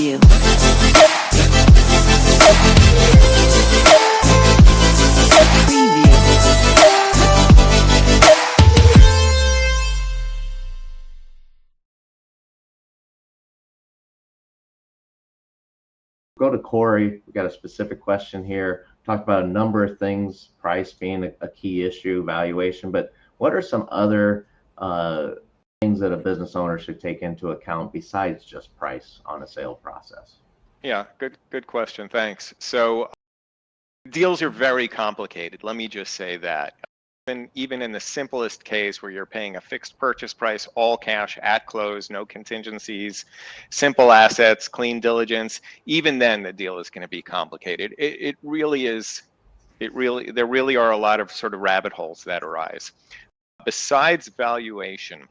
Preview. Go to Corey. We got a specific question here. Talked about a number of things, price being a key issue, valuation, but what are some other things that a business owner should take into account besides just price on a sale process? Yeah, good question. Thanks. So deals are very complicated. Let me just say that. Even in the simplest case where you're paying a fixed purchase price, all cash at close, no contingencies, simple assets, clean diligence, even then the deal is going to be complicated. It really is. There really are a lot of sort of rabbit holes that arise. Besides valuation,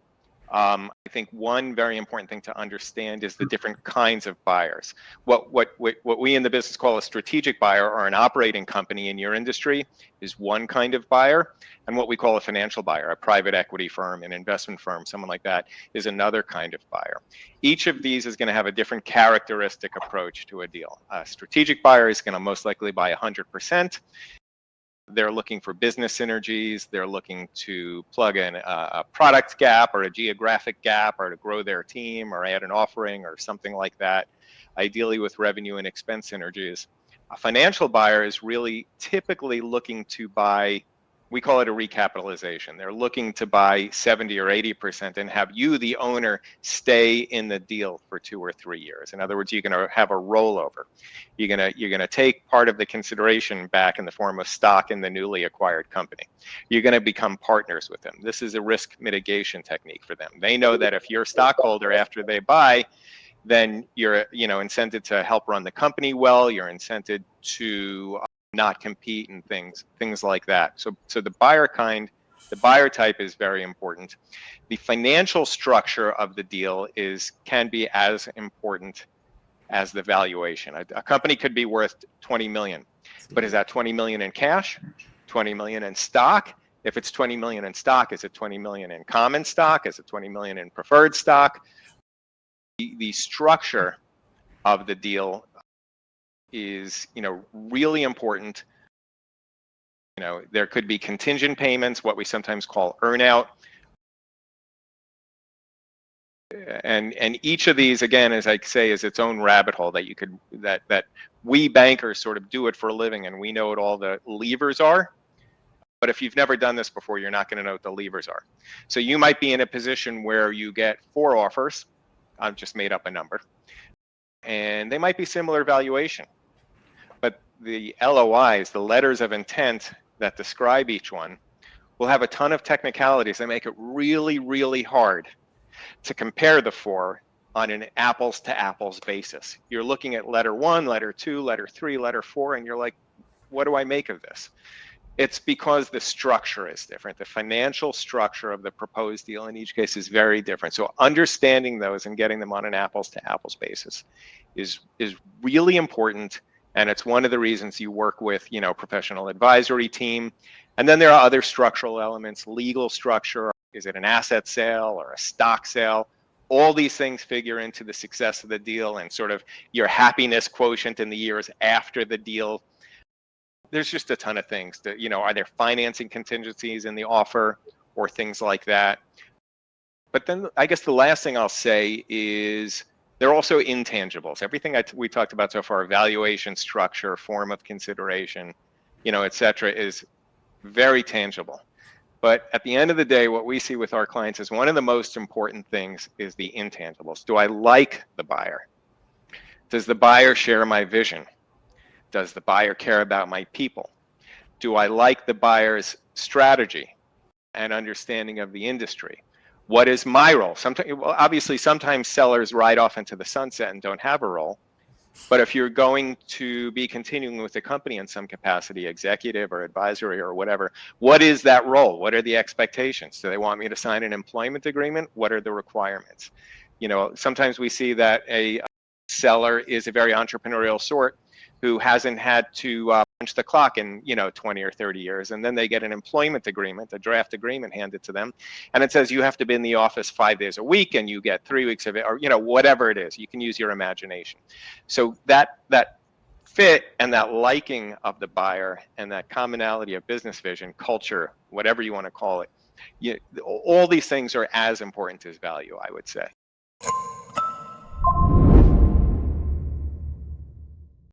I think one very important thing to understand is the different kinds of buyers. What we in the business call a strategic buyer, or an operating company in your industry, is one kind of buyer, and what we call a financial buyer, a private equity firm, an investment firm, someone like that, is another kind of buyer. Each of these is going to have a different characteristic approach to a deal. A strategic buyer is going to most likely buy 100%. They're looking for business synergies. They're looking to plug in a product gap or a geographic gap, or to grow their team or add an offering or something like that, ideally with revenue and expense synergies. A financial buyer is really typically looking to buy, we call it a recapitalization. They're looking to buy 70 or 80% and have you, the owner, stay in the deal for 2 or 3 years. In other words, you're going to have a rollover. You're going to take part of the consideration back in the form of stock in the newly acquired company. You're going to become partners with them. This is a risk mitigation technique for them. They know that if you're a stockholder after they buy, then you're incented to help run the company well. You're incented to not compete and things like that. So the buyer type is very important. The financial structure of the deal can be as important as the valuation. A company could be worth 20 million, but is that 20 million in cash, 20 million in stock? If it's 20 million in stock, is it 20 million in common stock? Is it 20 million in preferred stock? The structure of the deal is really important. There could be contingent payments, what we sometimes call earnout, and each of these, again, as I say, is its own rabbit hole that we bankers sort of do it for a living, and we know what all the levers are. But if you've never done this before, you're not going to know what the levers are. So you might be in a position where you get 4 offers. I've just made up a number, and they might be similar valuation, but the LOIs, the letters of intent that describe each one, will have a ton of technicalities that make it really, really hard to compare the 4 on an apples to apples basis. You're looking at letter 1, letter 2, letter 3, letter 4, and you're like, what do I make of this? It's because the structure is different. The financial structure of the proposed deal in each case is very different. So understanding those and getting them on an apples to apples basis is really important. And it's one of the reasons you work with, professional advisory team. And then there are other structural elements, legal structure. Is it an asset sale or a stock sale? All these things figure into the success of the deal and sort of your happiness quotient in the years after the deal. There's just a ton of things that, are there financing contingencies in the offer or things like that? But then I guess the last thing I'll say is there are also intangibles. Everything we talked about so far, valuation, structure, form of consideration, et cetera, is very tangible. But at the end of the day, what we see with our clients is one of the most important things is the intangibles. Do I like the buyer? Does the buyer share my vision? Does the buyer care about my people? Do I like the buyer's strategy and understanding of the industry? What is my role? Obviously, sometimes sellers ride off into the sunset and don't have a role. But if you're going to be continuing with the company in some capacity, executive or advisory or whatever, what is that role? What are the expectations? Do they want me to sign an employment agreement? What are the requirements? Sometimes we see that a seller is a very entrepreneurial sort who hasn't had to punch the clock in 20 or 30 years, and then they get an employment agreement, a draft agreement handed to them, and it says you have to be in the office 5 days a week, and you get 3 weeks of it, or whatever it is. You can use your imagination. So that fit and that liking of the buyer and that commonality of business vision, culture, whatever you want to call it, all these things are as important as value, I would say.